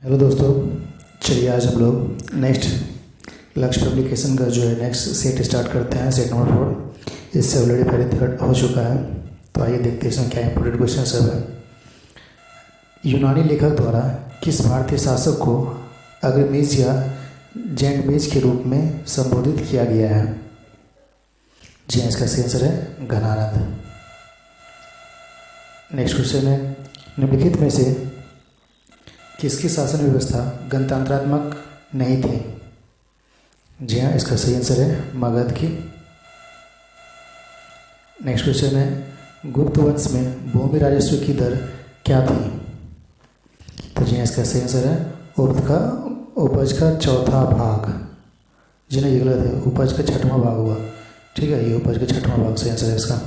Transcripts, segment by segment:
Hello दोस्तों, चलिए आज हम लोग नेक्स्ट लक्ष्य पब्लिकेशन का जो है नेक्स्ट सेट स्टार्ट करते हैं। सेट नंबर 4 इससे ऑलरेडी पहले थर्ड हो चुका है। तो आइए देखते हैं इसमें क्या इंपॉर्टेंट क्वेश्चन सब है। यूनानी लेखक द्वारा किस भारतीय शासक को अग्रमीज या जैंडमीज के रूप में संबोधित किया गया है? जी हाँ, इसका सही आंसर है घनानंद। नेक्स्ट क्वेश्चन है, निम्नलिखित में से किसकी शासन व्यवस्था गणतंत्रात्मक नहीं थी? जी हाँ, इसका सही आंसर है मगध की। नेक्स्ट क्वेश्चन है, गुप्त वंश में भूमि राजस्व की दर क्या थी? तो जी हाँ, इसका सही आंसर है उपज का चौथा भाग। जी नहीं, ये गलत है, उपज का छठवां भाग हुआ। ठीक है, ये उपज का छठवां भाग सही आंसर है इसका।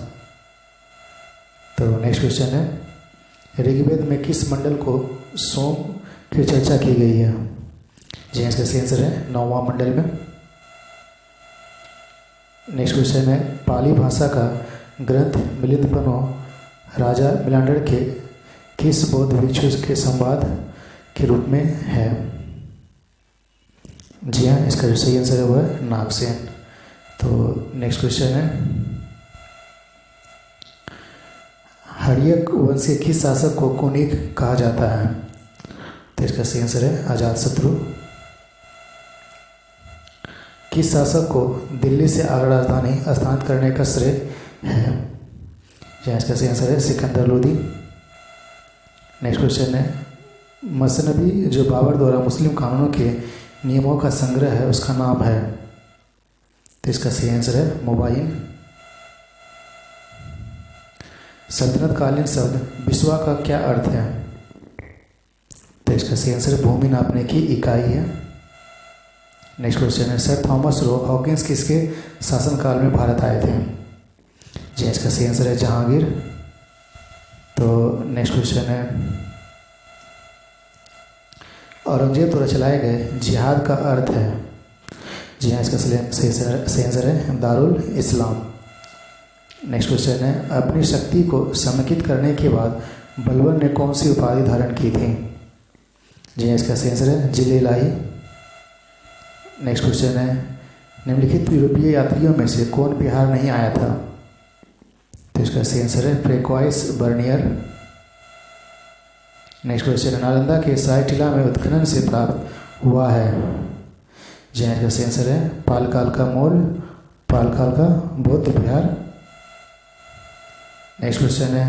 तो नेक्स्ट क्वेश्चन है, ऋग्वेद में किस मंडल को सोम की चर्चा की गई है? जी हाँ, इसका सही आंसर है 9वां मंडल में। नेक्स्ट क्वेश्चन है, पाली भाषा का ग्रंथ मिलिंदपनो राजा मिलांडर के किस बौद्ध भिक्षु के संवाद के रूप में है? जी हाँ, इसका जो सही आंसर है वो है नागसेन। तो नेक्स्ट क्वेश्चन है, हर्यक वंश के किस शासक को कुनिक कहा जाता है? तो इसका सही आंसर है अजातशत्रु। किस शासक को दिल्ली से आगरा राजधानी स्थानांतरित करने का श्रेय है? जी, इसका सही आंसर है सिकंदर लोदी। नेक्स्ट क्वेश्चन है, मसनबी जो बाबर द्वारा मुस्लिम कानूनों के नियमों का संग्रह है उसका नाम है? तो इसका सही आंसर है मुबाइन। सल्तनत कालीन शब्द बिस्वा का क्या अर्थ है? तो इसका सही आंसर भूमि नापने की इकाई है। नेक्स्ट क्वेश्चन है, सर थॉमस रो हॉकिंस किसके शासनकाल में भारत आए थे? जी, इसका सही आंसर है जहांगीर। तो नेक्स्ट क्वेश्चन है, औरंगजेब द्वारा चलाए गए जिहाद का अर्थ है? जी हाँ, इसका सही आंसर है दारुल इस्लाम। नेक्स्ट क्वेश्चन है, अपनी शक्ति को समेकित करने के बाद बलबन ने कौन सी उपाधि धारण की थी? जी, इसका सही आंसर है जिले इलाही। नेक्स्ट क्वेश्चन है, निम्नलिखित यूरोपीय यात्रियों में से कौन बिहार नहीं आया था? तो इसका सही आंसर है फ्रेक्वाइस बर्नियर। नेक्स्ट क्वेश्चन है, नालंदा के साय टीला में उत्खनन से प्राप्त हुआ है? जी, इसका सही आंसर है पालकाल का मूल, पालकाल का बौद्ध विहार। नेक्स्ट क्वेश्चन है,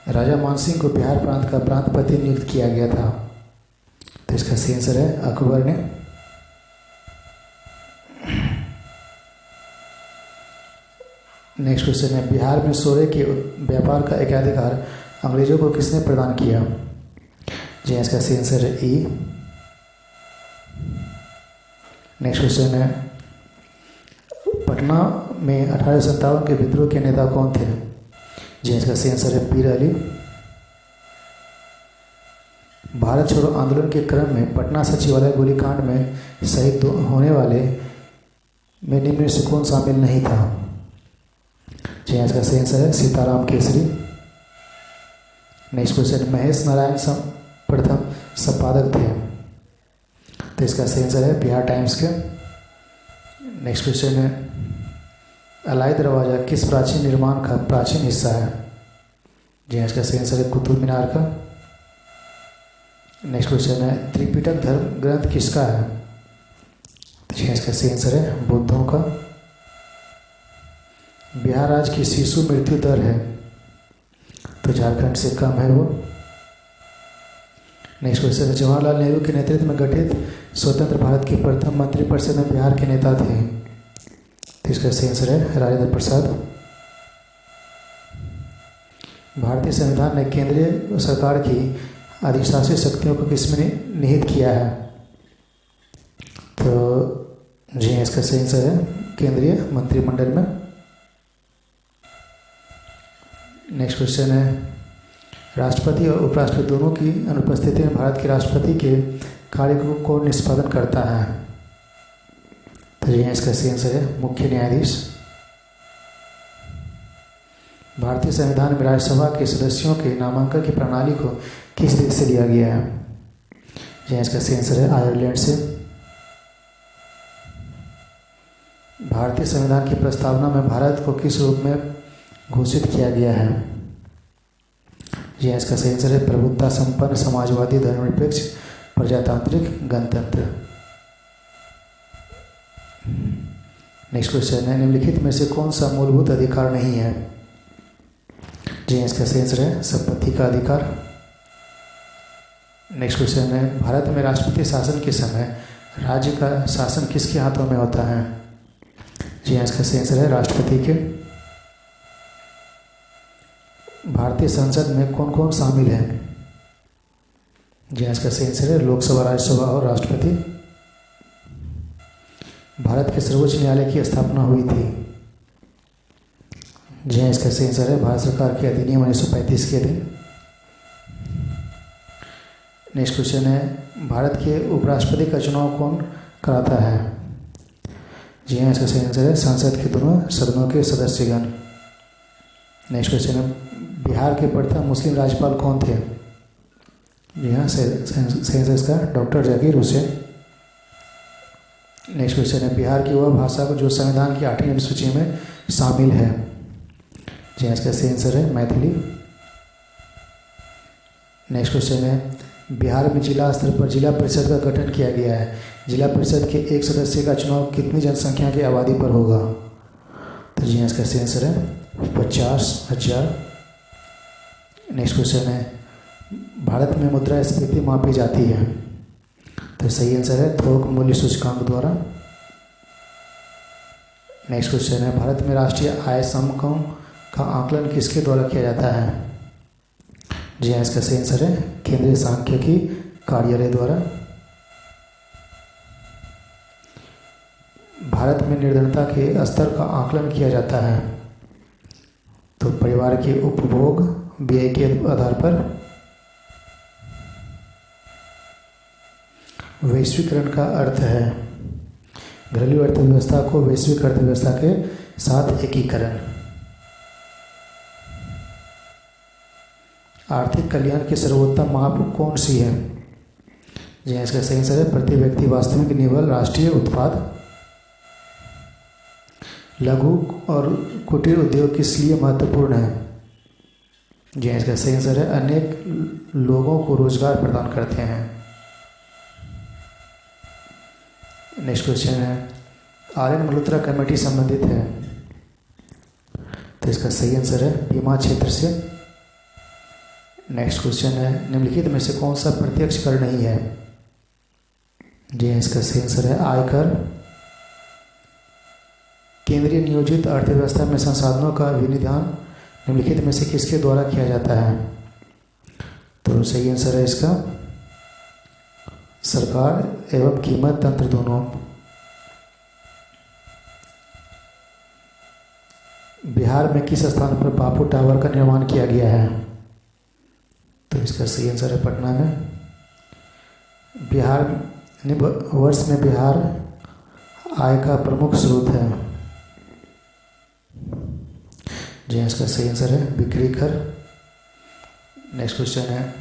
राजा मानसिंह को बिहार प्रांत का प्रांतपति नियुक्त किया गया था? तो इसका सही आंसर है अकबर ने। नेक्स्ट क्वेश्चन है, बिहार में सोरे के व्यापार का एकाधिकार अंग्रेजों को किसने प्रदान किया? जी, इसका सही आंसर है ई। नेक्स्ट क्वेश्चन है, पटना में 1857 के विद्रोह के नेता कौन थे? जी, इसका सही आंसर है पीर अली। भारत छोड़ो आंदोलन के क्रम में पटना सचिवालय गोलीकांड में शहीद होने वाले में निम्न में से कौन शामिल नहीं था? जी, इसका सही आंसर है सीताराम केसरी। नेक्स्ट क्वेश्चन, महेश नारायण प्रथम संपादक थे? तो इसका सही आंसर है बिहार टाइम्स के। नेक्स्ट क्वेश्चन है, अलाई दरवाज़ा किस प्राचीन निर्माण का प्राचीन हिस्सा है? जी, इसका सही आंसर है कुतुब मीनार का। नेक्स्ट क्वेश्चन है, त्रिपिटक धर्म ग्रंथ किसका है? तो जी, इसका सही आंसर है बुद्धों का। बिहार राज्य की शिशु मृत्यु दर है? तो झारखंड से कम है वो। नेक्स्ट क्वेश्चन है, जवाहरलाल नेहरू के नेतृत्व में गठित स्वतंत्र भारत के प्रथम मंत्रिपरिषद में बिहार के नेता थे? तो इसका सही आंसर है राजेंद्र प्रसाद। भारतीय संविधान ने केंद्रीय सरकार की अधिशासी शक्तियों को किसमें निहित किया है? तो जी, इसका सही आंसर है केंद्रीय मंत्रिमंडल में। नेक्स्ट क्वेश्चन है, राष्ट्रपति और उपराष्ट्रपति दोनों की अनुपस्थिति में भारत के राष्ट्रपति के कार्य को कौन निष्पादन करता है? तो जी, इसका सही आंसर है मुख्य न्यायाधीश। भारतीय संविधान में राज्यसभा के सदस्यों के नामांकन की प्रणाली को किस देश से लिया गया है? जी हाँ, इसका सही आंसर है आयरलैंड से। भारतीय संविधान की प्रस्तावना में भारत को किस रूप में घोषित किया गया है? जी हाँ, इसका सही आंसर है प्रभुत्ता संपन्न, समाजवादी, धर्मनिरपेक्ष, प्रजातांत्रिक, गणतंत्र। नेक्स्ट क्वेश्चन है, निम्नलिखित में से कौन सा मूलभूत अधिकार नहीं है? जी हाँ, इसका सही आंसर है संपत्ति का अधिकार। नेक्स्ट क्वेश्चन है, भारत में राष्ट्रपति शासन के समय राज्य का शासन किसके हाथों में होता है? जी हाँ, इसका सही आंसर है राष्ट्रपति के। भारतीय संसद में कौन कौन शामिल है? जी हाँ, इसका सही आंसर है लोकसभा, राज्यसभा और राष्ट्रपति। भारत के सर्वोच्च न्यायालय की स्थापना हुई थी? जी हाँ, इसका सही आंसर है भारत सरकार के अधिनियम 1935 के दिन। नेक्स्ट क्वेश्चन है, भारत के उपराष्ट्रपति का चुनाव कौन कराता है? जी हाँ, इसका सही आंसर है संसद के दोनों सदनों के सदस्यगण। नेक्स्ट क्वेश्चन है, बिहार के प्रथम मुस्लिम राज्यपाल कौन थे? जी हाँ, सही आंसर इसका doctor Zakir Hussain. Next question है, बिहार की वह भाषा जो संविधान की 8वीं अनुसूची में शामिल है? जी हाँ, इसका सही आंसर है मैथिली। नेक्स्ट क्वेश्चन है, बिहार में जिला स्तर पर जिला परिषद का गठन किया गया है। जिला परिषद के एक सदस्य का चुनाव कितनी जनसंख्या की आबादी पर होगा? तो जी हाँ, इसका सही आंसर है 50,000। नेक्स्ट क्वेश्चन है, भारत में मुद्रास्फीति मापी जाती है? तो सही आंसर है थोक मूल्य सूचकांक द्वारा। नेक्स्ट क्वेश्चन है, भारत में राष्ट्रीय आय समकों का आकलन किसके द्वारा किया जाता है? जी हाँ, इसका सही आंसर है केंद्रीय सांख्यिकी कार्यालय द्वारा। भारत में निर्धनता के स्तर का आकलन किया जाता है? तो परिवार के उपभोग व्यय के आधार पर। वैश्वीकरण का अर्थ है घरेलू अर्थव्यवस्था को वैश्विक अर्थव्यवस्था के साथ एकीकरण। आर्थिक कल्याण की सर्वोत्तम माप कौन सी है? जी हाँ, इसका सही आंसर है प्रति व्यक्ति वास्तविक निव्वल राष्ट्रीय उत्पाद। लघु और कुटीर उद्योग किस लिए महत्वपूर्ण है? जी हाँ, इसका सही आंसर है अनेक लोगों को रोजगार प्रदान करते हैं। नेक्स्ट क्वेश्चन है, आर एन मल्होत्रा कमेटी संबंधित है? तो इसका सही आंसर है बीमा क्षेत्र से। नेक्स्ट क्वेश्चन है, निम्नलिखित में से कौन सा प्रत्यक्ष कर नहीं है? जी हाँ, इसका सही आंसर है आयकर। केंद्रीय नियोजित अर्थव्यवस्था में संसाधनों का विनिधान निम्नलिखित में से किसके द्वारा किया जाता है? तो सही आंसर है इसका सरकार एवं कीमत तंत्र दोनों। बिहार में किस स्थान पर बापू टावर का निर्माण किया गया है? तो इसका सही आंसर है पटना में। बिहार वर्ष में बिहार आय का प्रमुख स्रोत है? जी हाँ, इसका सही आंसर है बिक्री कर। नेक्स्ट क्वेश्चन है,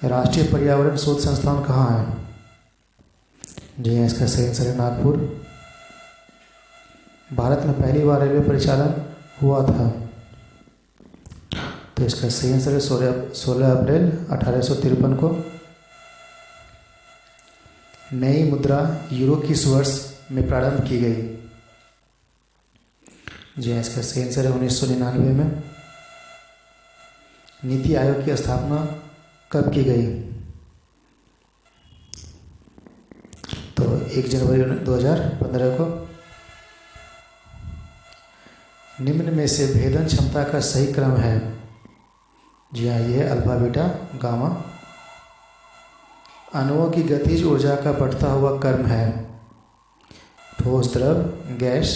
राष्ट्रीय पर्यावरण शोध संस्थान कहाँ है? जी हाँ, इसका सही आंसर है नागपुर। भारत में पहली बार रेलवे परिचालन हुआ था? तो इसका सही आंसर है 16 अप्रैल 1853 को। नई मुद्रा यूरो किस वर्ष में प्रारंभ की गई? जी हाँ, इसका सही आंसर है 1999 में। नीति आयोग की स्थापना कब की गई? तो 1 जनवरी 2015 को। निम्न में से भेदन क्षमता का सही क्रम है? जी हाँ, ये अल्फा बीटा गामा। अणुओं की गतिज ऊर्जा का बढ़ता हुआ क्रम है? ठोस, द्रव, गैस।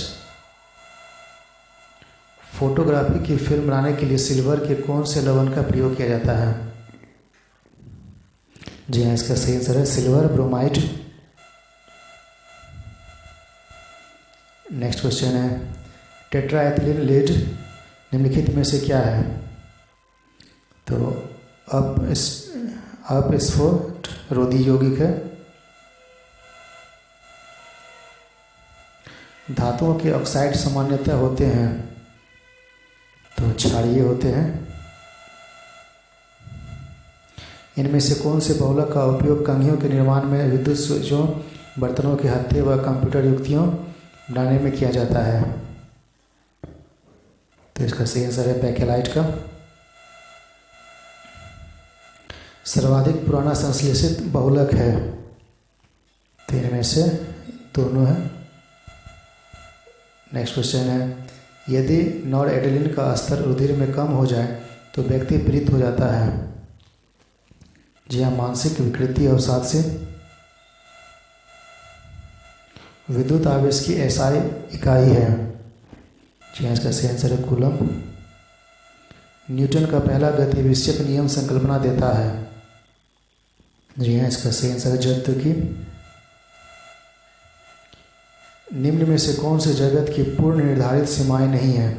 फोटोग्राफी की फिल्म बनाने के लिए सिल्वर के कौन से लवण का प्रयोग किया जाता है? जी हाँ, इसका सही आंसर है सिल्वर ब्रोमाइड। नेक्स्ट क्वेश्चन है, टेट्राएथिलीन लेड निम्नलिखित में से क्या है? तो अपस्फोट रोधी यौगिक है। धातुओं के ऑक्साइड सामान्यतः होते हैं तो क्षारीय होते हैं। इनमें से कौन से बहुलक का उपयोग कंघियों के निर्माण में, विद्युत स्विचों, बर्तनों के हत्थे व कंप्यूटर युक्तियों बनाने में किया जाता है? तो इसका सही आंसर है बैकेलाइट का। सर्वाधिक पुराना संश्लेषित बहुलक है, तो इनमें से दोनों है। नेक्स्ट क्वेश्चन है, यदि नॉरएड्रेनालिन का स्तर रुधिर में कम हो जाए तो व्यक्ति पीड़ित हो जाता है? जी हाँ, मानसिक विकृति अवसाद से। विद्युत आवेश की एसआई इकाई है? जी हाँ, इसका सही आंसर है कूलम। न्यूटन का पहला गतिविषयक नियम संकल्पना देता है? जी हाँ, इसका सही आंसर है जड़त्व की। निम्न में से कौन से जगत की पूर्ण निर्धारित सीमाएं नहीं है?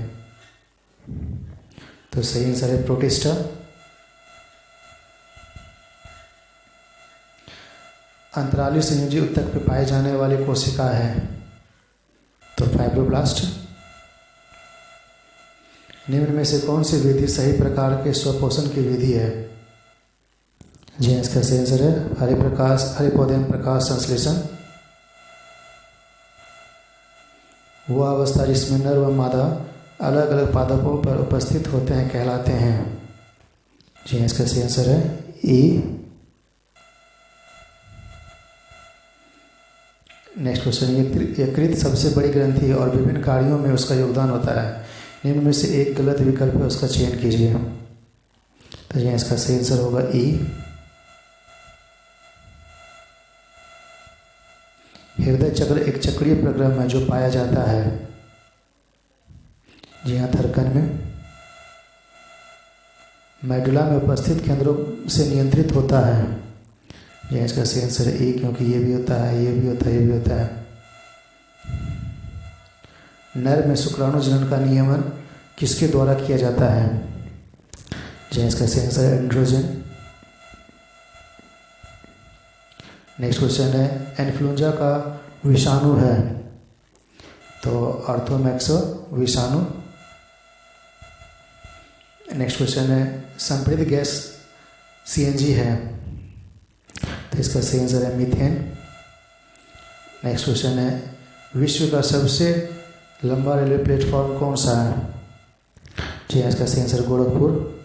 तो सही आंसर है प्रोटिस्टा। अंतराली संयोजी ऊतक में पाए जाने वाली कोशिका है? तो फाइब्रोब्लास्ट। निम्न में से कौन सी विधि सही प्रकार के स्वपोषण की विधि है? जी, इसका सही आंसर है हरे पौधे में प्रकाश संश्लेषण। वह अवस्था जिसमें नर व मादा अलग अलग पादपों पर उपस्थित होते हैं कहलाते हैं? जी, इसका सही आंसर है ई। नेक्स्ट क्वेश्चन, यकृत सबसे बड़ी ग्रंथि है और विभिन्न कार्यों में उसका योगदान होता है। निम्न में से एक गलत विकल्प है, उसका चयन कीजिए। तो ये इसका सही आंसर होगा ई। हृदय चक्र एक चक्रीय प्रक्रम है जो पाया जाता है? जी हाँ, धड़कन में। मेडुला में उपस्थित केंद्रों से नियंत्रित होता है? जी, इसका सही आंसर है ए, क्योंकि ये भी होता है, ये भी होता है, ये भी होता है। नर में शुक्राणु जनन का नियमन किसके द्वारा किया जाता है? जी, इसका सही आंसर है एंड्रोजन। नेक्स्ट क्वेश्चन है, इन्फ्लुएंजा का विषाणु है? तो आर्थोमैक्स विषाणु। नेक्स्ट क्वेश्चन है, संपीड़ित गैस सीएनजी है? तो इसका सही आंसर है मीथेन। नेक्स्ट क्वेश्चन है, विश्व का सबसे लंबा रेलवे प्लेटफॉर्म कौन सा है? जी, इसका सही आंसर गोरखपुर।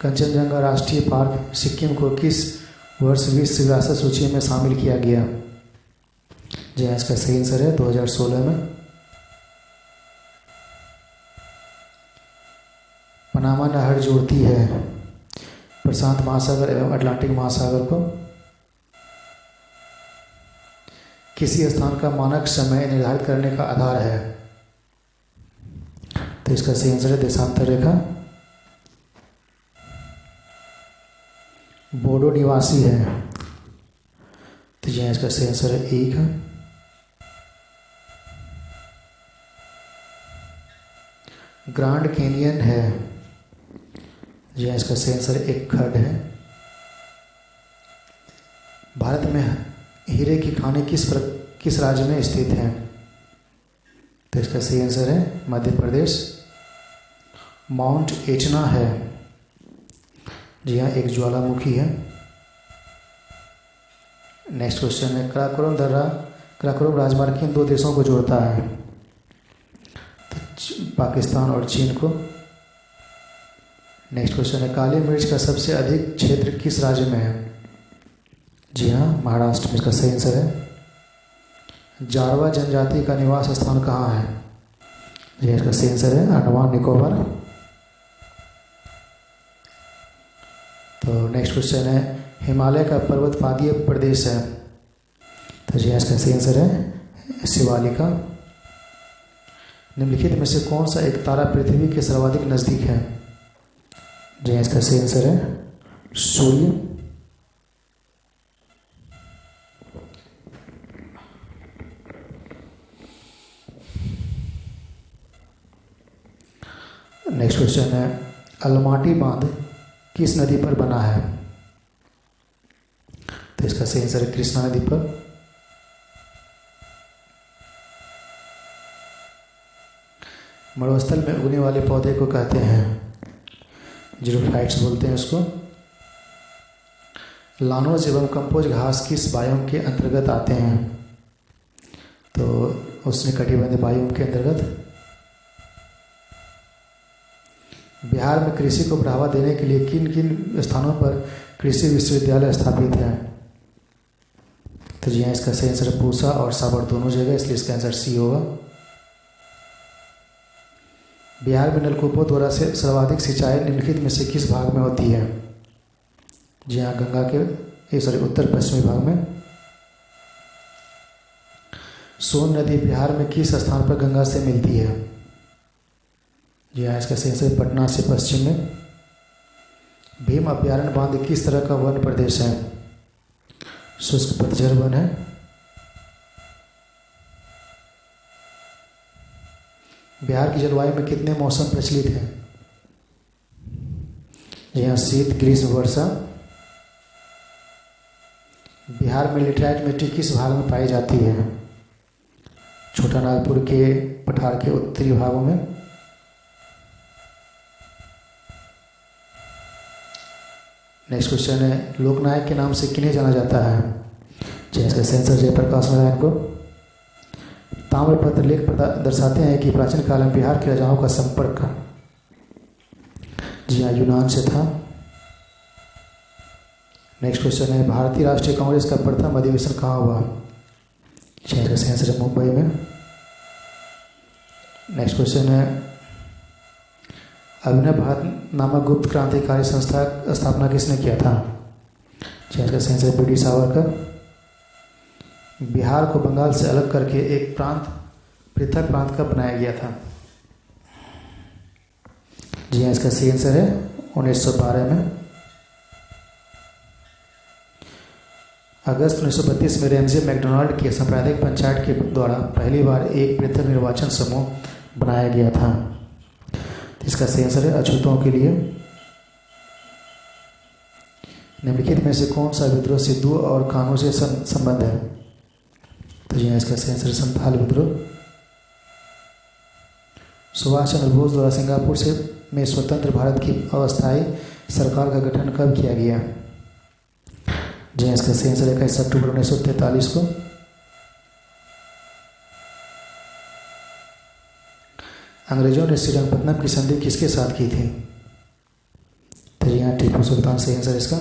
कंचनजंगा राष्ट्रीय पार्क सिक्किम को किस वर्ष विश्व विरासत सूची में शामिल किया गया? जी, इसका सही आंसर है 2016 में। पनामा नहर जोड़ती है प्रशांत महासागर एवं अटलांटिक महासागर को? किसी स्थान का मानक समय निर्धारित करने का आधार है? तो इसका सही आंसर है देशांतर रेखा। बोडो निवासी है? तो जी, इसका सही आंसर है एक है। ग्रांड कैनियन है? जी, इसका सही आंसर एक खड्ड है। भारत में हीरे की खानी किस राज्य में स्थित है? तो इसका सही आंसर है मध्य प्रदेश। माउंट एटना है? जी हाँ, एक ज्वालामुखी है। नेक्स्ट क्वेश्चन है, कराकोरम दर्रा कराकोरम राजमार्ग किन दो देशों को जोड़ता है? तो पाकिस्तान और चीन को। नेक्स्ट क्वेश्चन है, काली मिर्च का सबसे अधिक क्षेत्र किस राज्य में है? जी हाँ, महाराष्ट्र में। इसका सही आंसर है जारवा जनजाति का निवास स्थान कहाँ है? जी, इसका सही आंसर है अंडमान निकोबार। तो नेक्स्ट क्वेश्चन है, हिमालय का पर्वतपादीय प्रदेश है? तो जी, इसका सही आंसर है शिवालिका। निम्नलिखित में से कौन सा एक तारा पृथ्वी के सर्वाधिक नजदीक है? जी, इसका सही आंसर है सूर्य। नेक्स्ट क्वेश्चन है, अलमाटी बांध किस नदी पर बना है? तो इसका सही आंसर है कृष्णा नदी पर। मरुस्थल में उगने वाले पौधे को कहते हैं, जीरोफाइट्स बोलते हैं उसको। लानोज एवं कंपोज घास किस बायोम के अंतर्गत आते हैं? तो उष्णकटिबंधीय बायोम के अंतर्गत। बिहार में कृषि को बढ़ावा देने के लिए किन किन स्थानों पर कृषि विश्वविद्यालय स्थापित है? तो जी हाँ, इसका सही आंसर है पूसा और साबर दोनों जगह, इसलिए इसका आंसर सी होगा। बिहार में नलकूपों द्वारा से सर्वाधिक सिंचाई निम्नलिखित में से किस भाग में होती है? जी हाँ, गंगा के उत्तर पश्चिमी भाग में। सोन नदी बिहार में किस स्थान पर गंगा से मिलती है? जी हाँ, इसका सही आंसर पटना से पश्चिम में। भीम अभ्यारण्य बांध किस तरह का वन प्रदेश है? शुष्क पतझड़ वन है। बिहार की जलवायु में कितने मौसम प्रचलित हैं? जी हाँ, शीत, ग्रीष्म, वर्षा। बिहार में लेटराइट मिट्टी किस भाग में पाई जाती है? छोटा नागपुर के पठार के उत्तरी भागों में। नेक्स्ट क्वेश्चन है, लोकनायक के नाम से किन्हें जाना जाता है? जैसे सेंसर जयप्रकाश नारायण को। ताम्रपत्र लेख दर्शाते हैं कि प्राचीन काल में बिहार के राजाओं का संपर्क, जी हाँ, यूनान से था। नेक्स्ट क्वेश्चन है, भारतीय राष्ट्रीय कांग्रेस का प्रथम अधिवेशन कहाँ हुआ? जैसे सेंसर है मुंबई में। नेक्स्ट क्वेश्चन है, अभिनव भारत नामक गुप्त क्रांतिकारी संस्था स्थापना किसने किया था? जैसे सेंसर B.D. सावरकर। बिहार को बंगाल से अलग करके एक पृथक प्रांत कब बनाया गया था? जी हाँ, इसका सही आंसर है 1912 में। अगस्त 1932 में रैमजे मैकडोनाल्ड के सांप्रदायिक पंचायत के द्वारा पहली बार एक पृथक निर्वाचन समूह बनाया गया था। इसका सही आंसर है अछूतों के लिए। निम्नलिखित में से कौन सा विद्रोह सिद्धू और कानू से संबंध है? तो जी हाँ, इसका सही आंसर संथाल विद्रोह। सुभाष चंद्र बोस द्वारा सिंगापुर में स्वतंत्र भारत की अस्थायी सरकार का गठन कब किया गया? जी हाँ, इसका सही आंसर 21 अक्टूबर 1943 को। अंग्रेजों ने श्रीरंगपट्टनम की संधि किसके साथ की थी? तो जी हाँ, टीपू सुल्तान सही आंसर इसका।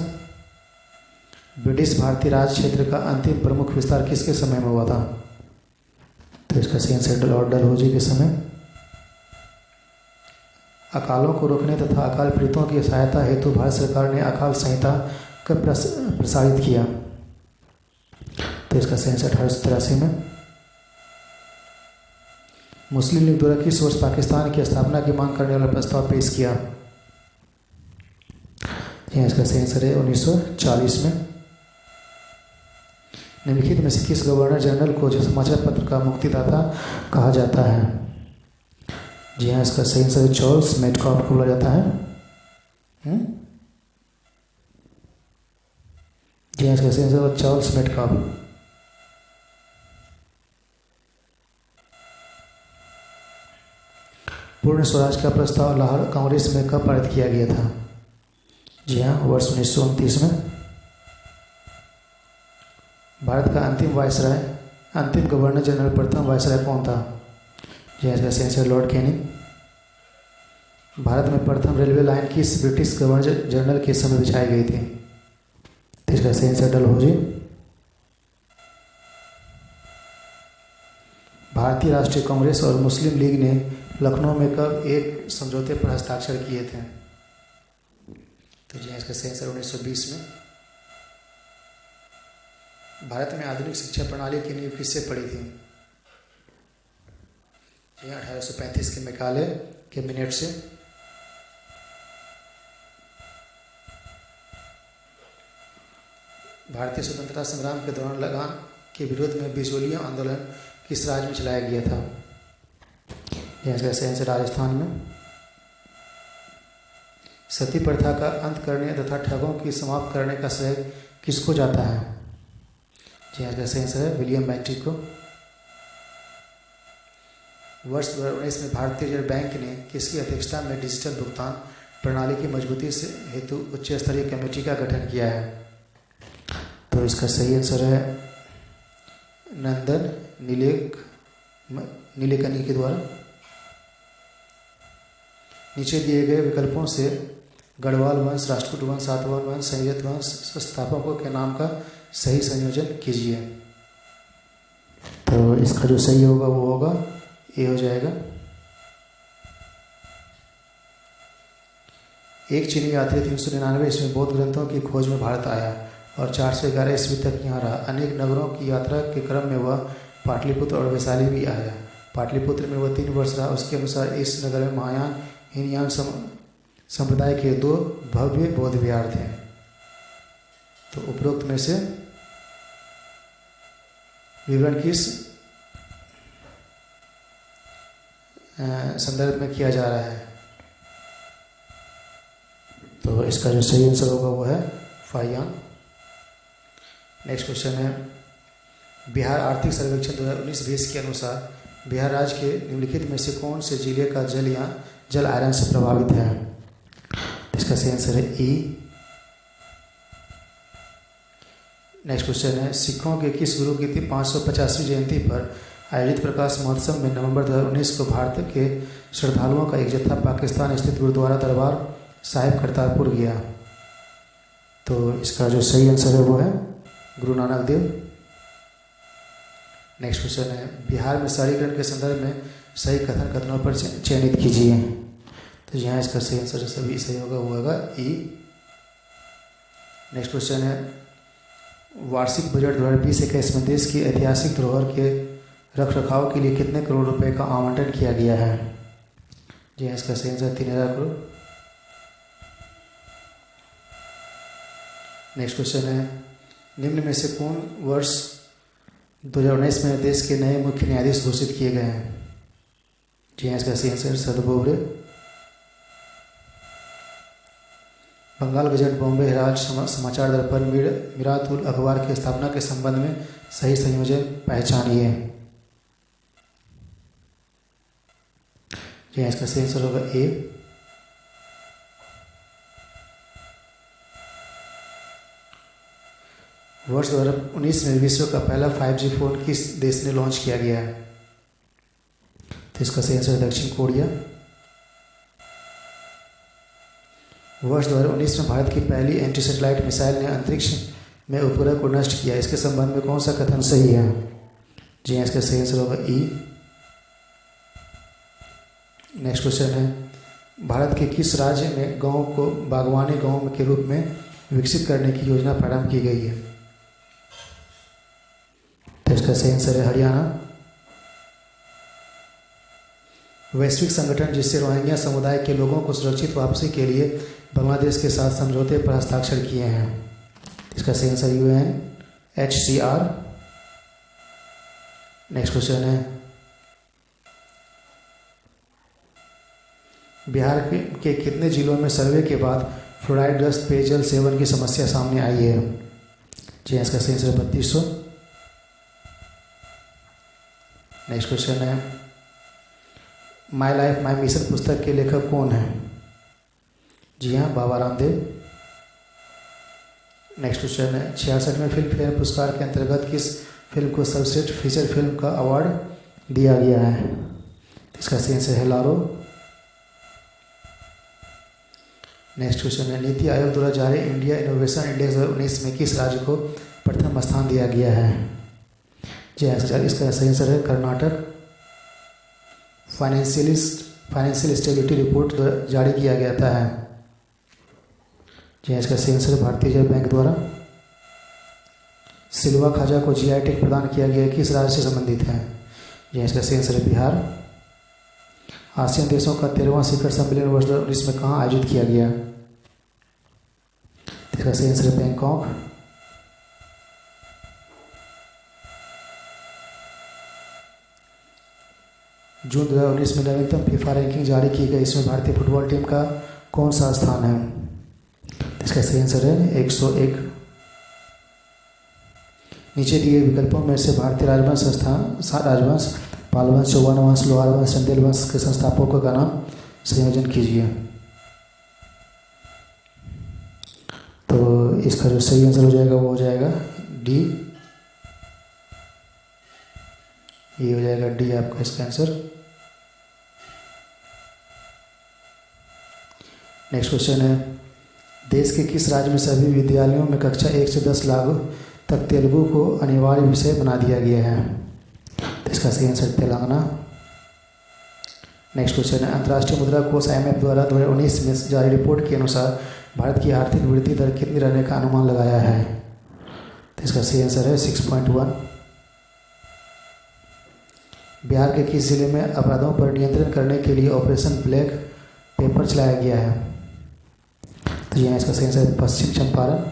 ब्रिटिश भारतीय राज क्षेत्र का अंतिम प्रमुख विस्तार किसके समय में हुआ था? तो इसका सही आंसर लॉर्ड डलहौजी के समय। अकालों को रोकने तथा अकाल पीड़ितों की सहायता हेतु भारत सरकार ने अकाल संहिता कब प्रसारित किया? तो इसका सही आंसर 1883 में। मुस्लिम लीग द्वारा किस वर्ष पाकिस्तान की स्थापना की मांग करने वाला प्रस्ताव पेश किया? यह इसका सही आंसर है 1940 में। निम्नलिखित में से किस गवर्नर जनरल को जो समाचार पत्र का मुक्तिदाता कहा जाता है? जी हाँ, इसका सही आंसर चार्ल्स मेटकॉफ को बोला जाता है। जी हाँ, इसका सही आंसर चार्ल्स मेटकॉफ। पूर्ण स्वराज का प्रस्ताव लाहौर कांग्रेस में कब पारित किया गया था? जी हाँ, वर्ष 1929 में। भारत का अंतिम गवर्नर जनरल प्रथम वायसराय कौन था? जी हाँ, इसका सही आंसर लॉर्ड कैनिंग। भारत में प्रथम रेलवे लाइन किस ब्रिटिश गवर्नर जनरल के समय बिछाई गई थी? तो इसका सही आंसर डलहौजी। भारतीय राष्ट्रीय कांग्रेस और मुस्लिम लीग ने लखनऊ में कब एक समझौते पर हस्ताक्षर किए थे? तो जी इसका सही आंसर 1920 में। भारत में आधुनिक शिक्षा प्रणाली की नींव किससे पड़ी थी? जी 1835 के मैकाले के मिनट से। भारतीय स्वतंत्रता संग्राम के दौरान लगान के विरोध में बिचौलियों आंदोलन किस राज्य में चलाया गया था? यह इसका सही आंसर राजस्थान में। सती प्रथा का अंत करने तथा ठगों की समाप्त करने का श्रेय किसको जाता है? जी हाँ, इसका सही आंसर है विलियम बेंटिक को। वर्ष 2019 में भारतीय रिजर्व बैंक ने किसकी अध्यक्षता में डिजिटल भुगतान प्रणाली की मजबूती से हेतु उच्च स्तरीय कमेटी का गठन किया है? तो इसका सही आंसर है नंदन नीलेकनी के द्वारा। नीचे दिए गए विकल्पों से गढ़वाल वंश, राष्ट्रकूट वंश, सातवाहन वंश, संयुक्त वंश संस्थापकों के नाम का सही संयोजन कीजिए। तो इसका जो सही होगा वो होगा ये हो जाएगा। एक चीनी यात्री 399 ईस्वी में बौद्ध ग्रंथों की खोज में भारत आया और 411 ईस्वी तक यहाँ रहा। अनेक नगरों की यात्रा के क्रम में वह पाटलिपुत्र और वैशाली भी आया। पाटलिपुत्र में वह 3 वर्ष रहा। उसके अनुसार इस नगर में महायान हीनयान संप्रदाय के 2 भव्य बौद्ध विहार थे। तो उपरोक्त में से विवरण किस संदर्भ में किया जा रहा है? तो इसका जो सही आंसर होगा वो है फाहियान। नेक्स्ट क्वेश्चन है, बिहार आर्थिक सर्वेक्षण 2019-20 के अनुसार बिहार राज्य के निम्नलिखित में से कौन से जिले का जल या जल आयरन से प्रभावित है? इसका सही आंसर है ई। नेक्स्ट क्वेश्चन है, सिखों के किस गुरु की 550वीं जयंती पर आयोजित प्रकाश महोत्सव में नवंबर 2019 को भारत के श्रद्धालुओं का एक जत्था पाकिस्तान स्थित गुरुद्वारा दरबार साहिब करतारपुर गया? तो इसका जो सही आंसर है वो है गुरु नानक देव। नेक्स्ट क्वेश्चन है, बिहार में शहरीकरण के संदर्भ में सही कथन कथनों पर चयनित कीजिए। तो यहाँ इसका सही आंसर सभी सही होगा वो होगा ई। नेक्स्ट क्वेश्चन है, वार्षिक बजट 2020-21 में देश की ऐतिहासिक धरोहर के रख रखाव के लिए कितने करोड़ रुपए का आवंटन किया गया है? जी हाँ, इसका सही आंसर 3000 करोड़। नेक्स्ट क्वेश्चन है, निम्न में से कौन वर्ष 2019 में देश के नए मुख्य न्यायाधीश घोषित किए गए हैं? जी हाँ, इसका सही answer Sharad Bobde. Bengal gazette, Bombay Herald, समाचार दर्पण, मिरातुल अखबार की स्थापना के संबंध में सही संयोजन पहचानिए। जी हाँ, इसका सही आंसर होगा ए। वर्ष 2019 में विश्व का पहला 5G फोन किस देश ने लॉन्च किया गया है? तो इसका सही आंसर दक्षिण कोरिया। वर्ष 2019 में भारत की पहली एंटी सैटेलाइट मिसाइल ने अंतरिक्ष में उपग्रह को नष्ट किया। इसके संबंध में कौन सा कथन सही है? जी हाँ, इसका सही आंसर होगा ई। नेक्स्ट क्वेश्चन है, भारत के किस राज्य में गांव को बागवानी गांव के रूप में विकसित करने की योजना प्रारंभ की गई है? तो इसका सही आंसर है हरियाणा। वैश्विक संगठन जिससे रोहिंग्या समुदाय के लोगों को सुरक्षित वापसी के लिए बांग्लादेश के साथ समझौते पर हस्ताक्षर किए हैं? इसका सही आंसर UNHCR। नेक्स्ट क्वेश्चन है, बिहार के कितने जिलों में सर्वे के बाद फ्लोराइड ग्रस्त पेयजल सेवन की समस्या सामने आई है? जी इसका सही आंसर 3200। नेक्स्ट क्वेश्चन है, माई लाइफ माई मिशन पुस्तक के लेखक कौन है? जी हाँ, बाबा रामदेव। नेक्स्ट क्वेश्चन है, 66वें फिल्म फेयर पुरस्कार के अंतर्गत किस फिल्म को सर्वश्रेष्ठ फीचर फिल्म का अवार्ड दिया गया है? इसका सही आंसर है लारो। नेक्स्ट क्वेश्चन है, नीति आयोग द्वारा जारी इंडिया इनोवेशन इंडेक्स 2019 में किस राज्य को प्रथम स्थान दिया गया है? जी आंसर इसका सही आंसर है कर्नाटक। फाइनेंशियल स्टेबिलिटी रिपोर्ट जारी किया गया था है। जी इसका सही आंसर भारतीय रिजर्व बैंक द्वारा। सिल्वा खाजा को GI टैग प्रदान किया गया किस राज्य से संबंधित है? जी इसका सही आंसर है बिहार। आसियान देशों का 13वां शिखर सम्मेलन वर्ष 2019 में कहाँ आयोजित किया गया? इसका सही आंसर है बैंकॉक। जून 2019 में नवीनतम फीफा रैंकिंग जारी की गई। इसमें भारतीय फुटबॉल टीम का कौन सा स्थान है? इसका सही आंसर है 101। नीचे दिए विकल्पों में से भारतीय राजवंश राजवंश, पाल वंश, चौहान वंश, लोहार वंश, चंदेल वंश के संस्थापकों का नाम संयोजन कीजिए। तो इसका जो सही आंसर हो जाएगा वो हो जाएगा डी। ये हो जाएगा डी आपका इसका आंसर। नेक्स्ट क्वेश्चन है, देश के किस राज्य में सभी विद्यालयों में कक्षा 1 से 10 लागू तक तेलुगु को अनिवार्य विषय बना दिया गया है? तो इसका सही आंसर तेलंगाना। नेक्स्ट क्वेश्चन है, अंतर्राष्ट्रीय मुद्रा कोष IMF द्वारा 2019 में जारी रिपोर्ट के अनुसार भारत की आर्थिक वृद्धि दर कितनी रहने का अनुमान लगाया है? तो इसका सही आंसर है 6.1। बिहार के किस जिले में अपराधों पर नियंत्रण करने के लिए ऑपरेशन ब्लैक पेपर चलाया गया है? तो यहाँ इसका सही आंसर पश्चिम चंपारण।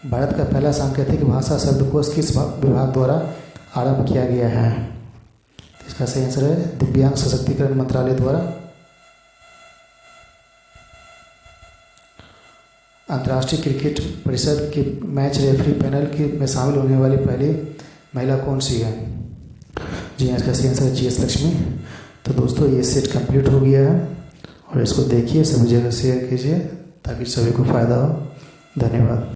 भारत का पहला सांकेतिक भाषा शब्दकोश किस विभाग द्वारा आरंभ किया गया है? तो इसका सही आंसर है दिव्यांग सशक्तिकरण मंत्रालय द्वारा। अंतर्राष्ट्रीय क्रिकेट परिषद के मैच रेफरी पैनल में शामिल होने वाली पहली महिला कौन सी है? जी हाँ, इसका सही आंसर है GS लक्ष्मी। तो दोस्तों ये सेट कंप्लीट हो गया है और इसको देखिए, सभी जगह शेयर कीजिए ताकि सभी को फ़ायदा हो। धन्यवाद।